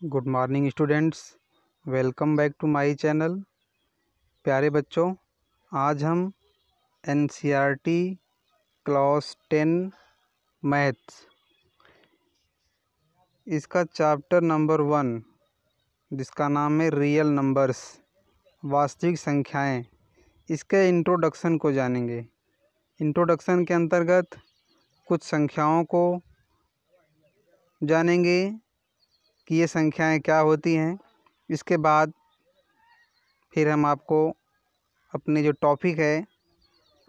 Good morning students, welcome back to my channel. प्यारे बच्चों, आज हम एनसीईआरटी क्लास 10 मैथ्स इसका चैप्टर नंबर 1 जिसका नाम है रियल नंबर्स, वास्तविक संख्याएं, इसके इंट्रोडक्शन को जानेंगे। इंट्रोडक्शन के अंतर्गत कुछ संख्याओं को जानेंगे कि ये संख्याएं क्या होती हैं। इसके बाद फिर हम आपको अपने जो टॉपिक है,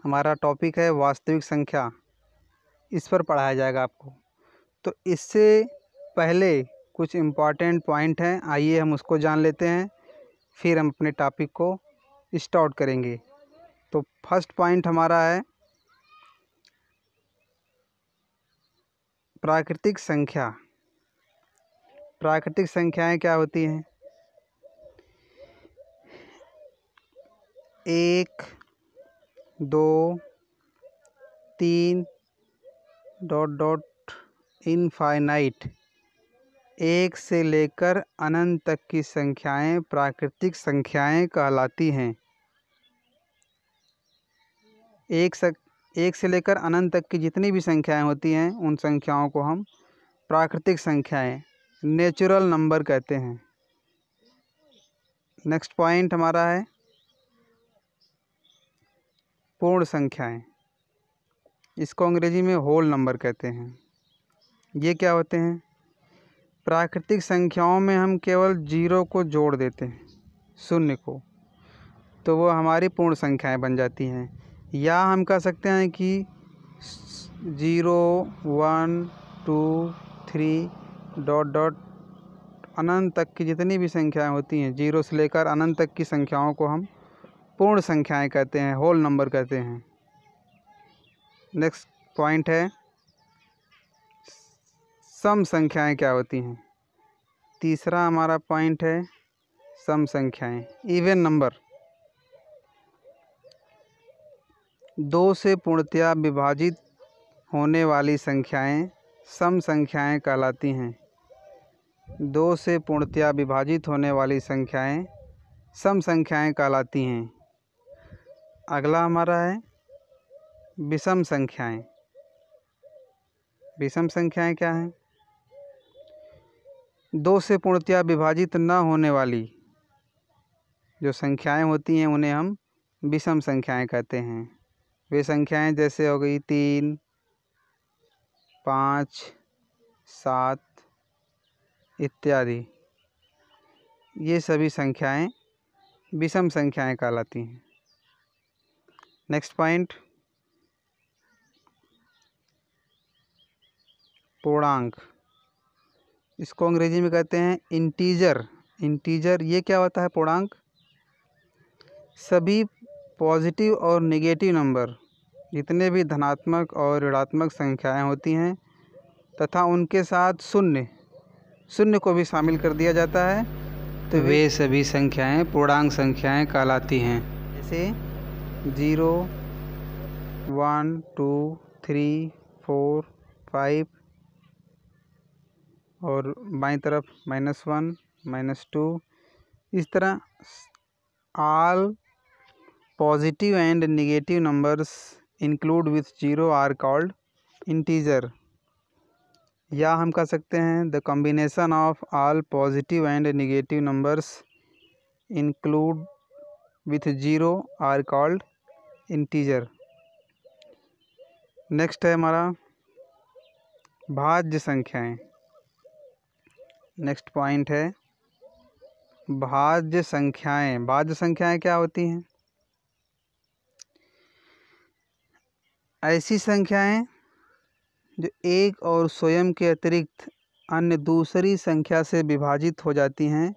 हमारा टॉपिक है वास्तविक संख्या, इस पर पढ़ाया जाएगा आपको। तो इससे पहले कुछ इम्पॉर्टेंट पॉइंट हैं, आइए हम उसको जान लेते हैं, फिर हम अपने टॉपिक को स्टार्ट करेंगे। तो फर्स्ट पॉइंट हमारा है प्राकृतिक संख्या। प्राकृतिक संख्याएं क्या होती हैं? 1, 2, 3 ... इनफाइनाइट, 1 से लेकर अनंत तक की संख्याएं प्राकृतिक संख्याएं कहलाती हैं। 1 से लेकर अनंत तक की जितनी भी संख्याएं होती हैं, उन संख्याओं को हम प्राकृतिक संख्याएं, नेचुरल नंबर कहते हैं। नेक्स्ट पॉइंट हमारा है पूर्ण संख्याएं। इसको अंग्रेजी में होल नंबर कहते हैं। ये क्या होते हैं? प्राकृतिक संख्याओं में हम केवल जीरो को जोड़ देते हैं, शून्य को, तो वो हमारी पूर्ण संख्याएं बन जाती हैं। या हम कह सकते हैं कि 0, 1, 2, 3 ... अनंत तक की जितनी भी संख्याएं होती हैं, 0 से लेकर अनंत तक की संख्याओं को हम पूर्ण संख्याएं कहते हैं, होल नंबर कहते हैं। नेक्स्ट पॉइंट है सम संख्याएं क्या होती हैं। तीसरा हमारा पॉइंट है सम संख्याएं, इवन नंबर। 2 से पूर्णतया विभाजित होने वाली संख्याएं सम संख्याएं कहलाती हैं। 2 से पूर्णतया विभाजित होने वाली संख्याएं सम संख्याएं कहलाती हैं। अगला हमारा है विषम संख्याएं। विषम संख्याएं क्या हैं? 2 से पूर्णतया विभाजित न होने वाली जो संख्याएं होती हैं, उन्हें हम विषम संख्याएं कहते हैं। वे संख्याएं जैसे हो गई 3, 5, 7 इत्यादि। ये सभी संख्याएं विषम संख्याएं कहलाती हैं। नेक्स्ट पॉइंट पूर्णांक। इसको अंग्रेजी में कहते हैं इंटीजर। इंटीजर ये क्या होता है? पूर्णांक सभी पॉजिटिव और नेगेटिव नंबर, जितने भी धनात्मक और ऋणात्मक संख्याएं होती हैं तथा उनके साथ शून्य को भी शामिल कर दिया जाता है, तो वे सभी संख्याएं पूर्णांक संख्याएं कहलाती हैं। जैसे 0, 1, 2, 3, 4, 5 और बाईं तरफ -1, -2। इस तरह all positive and negative numbers include with 0 are called integer. या हम कह सकते हैं the combination of all positive and negative numbers include with 0 are called integer. Next है हमारा भाज्य संख्याएं। नेक्स्ट पॉइंट है भाज्य संख्याएं। भाज्य संख्याएं क्या होती हैं? ऐसी संख्याएं जो एक और स्वयं के अतिरिक्त अन्य दूसरी संख्या से विभाजित हो जाती हैं,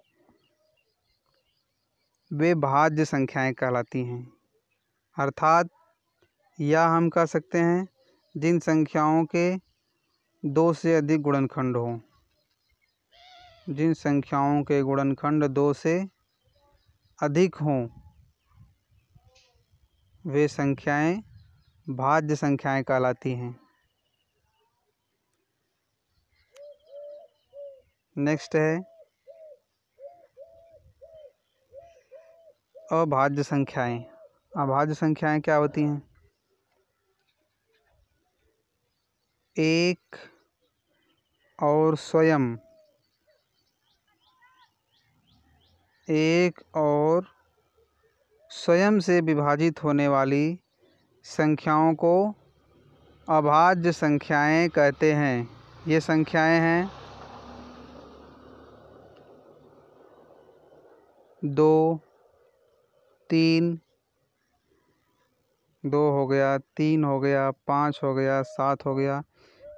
वे भाज्य संख्याएं कहलाती हैं। अर्थात या हम कह सकते हैं जिन संख्याओं के 2 से अधिक गुणनखंड हों। जिन संख्याओं के गुणनखंड 2 से अधिक हों, वे संख्याएं भाज्य संख्याएं कहलाती हैं। नेक्स्ट है अभाज्य संख्याएं। अभाज्य संख्याएं क्या होती हैं? एक और स्वयं, एक और स्वयं से विभाजित होने वाली संख्याओं को अभाज्य संख्याएं कहते हैं। ये संख्याएं हैं 2, 3, 2 हो गया, 3 हो गया, 5 हो गया, 7 हो गया।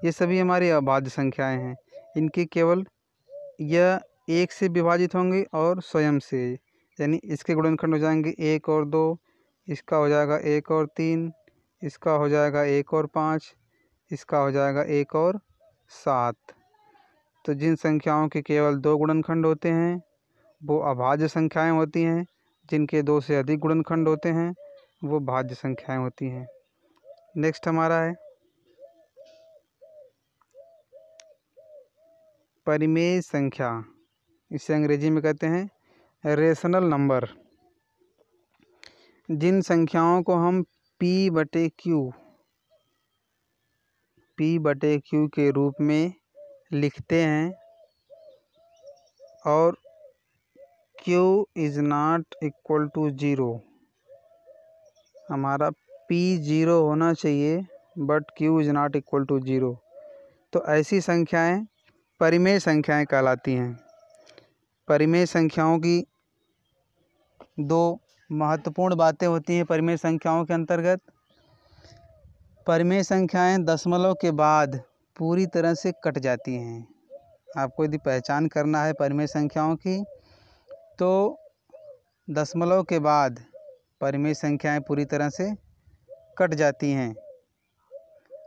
ये सभी हमारी अभाज्य संख्याएं हैं। इनकी केवल यह एक से विभाजित होंगी और स्वयं से, यानी इसके गुणनखंड हो जाएंगे 1 और 2, इसका हो जाएगा 1 और 3, इसका हो जाएगा 1 और 5, इसका हो जाएगा 1 और 7। तो जिन संख्याओं के केवल 2 गुणनखंड होते हैं वो अभाज्य संख्याएं होती हैं, जिनके 2 से अधिक गुणनखंड होते हैं वो भाज्य संख्याएं होती हैं। नेक्स्ट हमारा है परिमेय संख्या। इसे अंग्रेजी में कहते हैं रेशनल नंबर। जिन संख्याओं को हम P/Q के रूप में लिखते हैं और Q is not equal to 0, हमारा P 0 होना चाहिए but Q is not equal to 0, तो ऐसी संख्याएं परिमेय संख्याएं कहलाती हैं। परिमेय संख्याओं की 2 महत्वपूर्ण बातें होती हैं परिमेय संख्याओं के अंतर्गत। परिमेय संख्याएं दशमलव के बाद पूरी तरह से कट जाती हैं। आपको यदि पहचान करना है परिमेय संख्याओं की तो दशमलव के बाद परिमेय संख्याएं पूरी तरह से कट जाती हैं।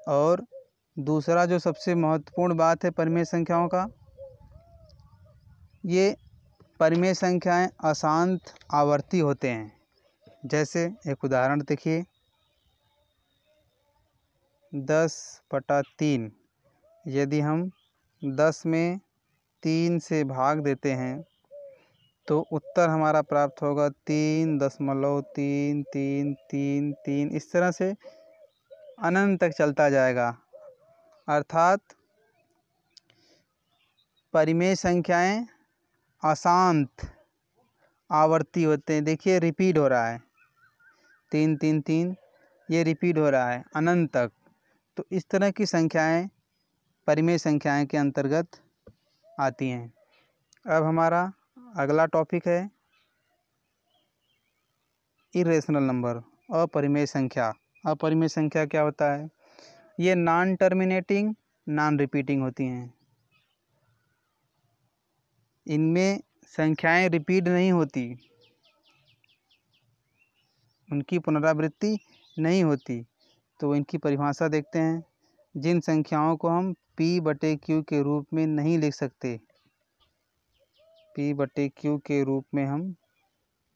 और दूसरा जो सबसे महत्वपूर्ण बात है परिमेय संख्याओं का, ये परिमेय संख्याएं अशांत आवर्ती होते हैं। जैसे एक उदाहरण देखिए, 10/3 यदि हम 10 में 3 से भाग देते हैं तो उत्तर हमारा प्राप्त होगा 3.33333। इस तरह से अनंत तक चलता जाएगा। अर्थात परिमेय संख्याएं अशांत आवर्ती होते हैं। देखिए रिपीट हो रहा है 333, ये रिपीट हो रहा है अनंत तक। तो इस तरह की संख्याएं परिमेय संख्याएं के अंतर्गत आती हैं। अब हमारा अगला टॉपिक है इरेशनल नंबर, अपरिमेय संख्या। अपरिमेय संख्या क्या होता है? ये नॉन टर्मिनेटिंग नॉन रिपीटिंग होती हैं। इनमें संख्याएं रिपीट नहीं होती, उनकी पुनरावृत्ति नहीं होती। तो इनकी परिभाषा देखते हैं। जिन संख्याओं को हम P/Q के रूप में नहीं लिख सकते, P/Q के रूप में हम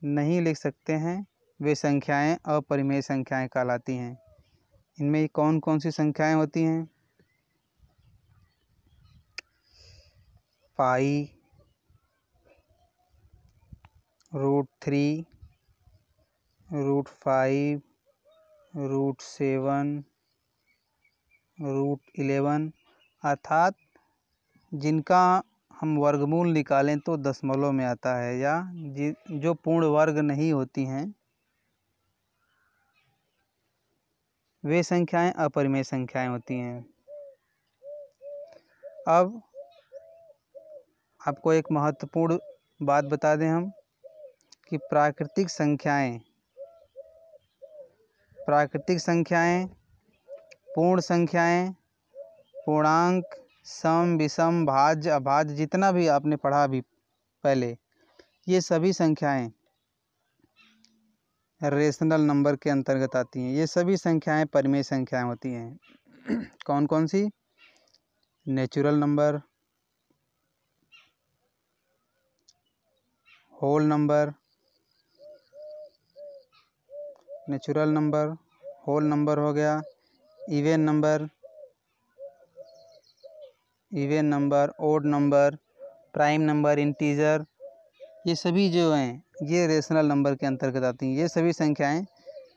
नहीं लिख सकते हैं, वे संख्याएं अपरिमेय संख्याएं कहलाती हैं। इनमें कौन कौन सी संख्याएं होती हैं? पाई, √3, √5, √7, √11, अर्थात जिनका हम वर्गमूल निकालें तो दशमलव में आता है, या जो पूर्ण वर्ग नहीं होती हैं, वे संख्याएं अपरिमेय संख्याएं होती हैं। अब आपको एक महत्वपूर्ण बात बता दें हम कि प्राकृतिक संख्याएं, पूर्ण संख्याएं, पूर्णांक, सम, विषम, भाज्य, अभाज्य, जितना भी आपने पढ़ा अभी पहले, ये सभी संख्याएं रेशनल नंबर के अंतर्गत आती हैं। ये सभी संख्याएं परिमेय संख्याएं होती हैं। कौन कौन सी? Natural number, whole number, natural number, whole number हो गया, even number, odd number, prime number, integer, ये सभी जो हैं ये रेशनल नंबर के अंतर्गत आती हैं। ये सभी संख्याएं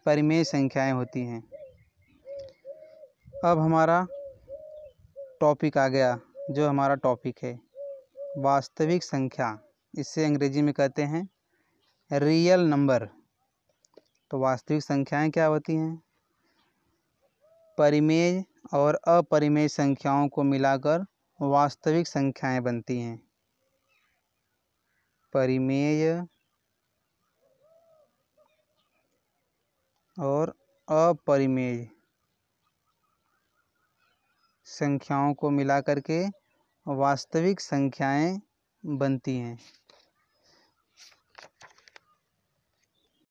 परिमेय संख्याएं होती हैं। अब हमारा टॉपिक आ गया, जो हमारा टॉपिक है वास्तविक संख्या। इसे अंग्रेजी में कहते हैं रियल नंबर। तो वास्तविक संख्याएं क्या होती हैं? परिमेय और अपरिमेय संख्याओं को मिलाकर वास्तविक संख्याएं बनती हैं। परिमेय और अपरिमेय संख्याओं को मिलाकर के वास्तविक संख्याएं बनती हैं।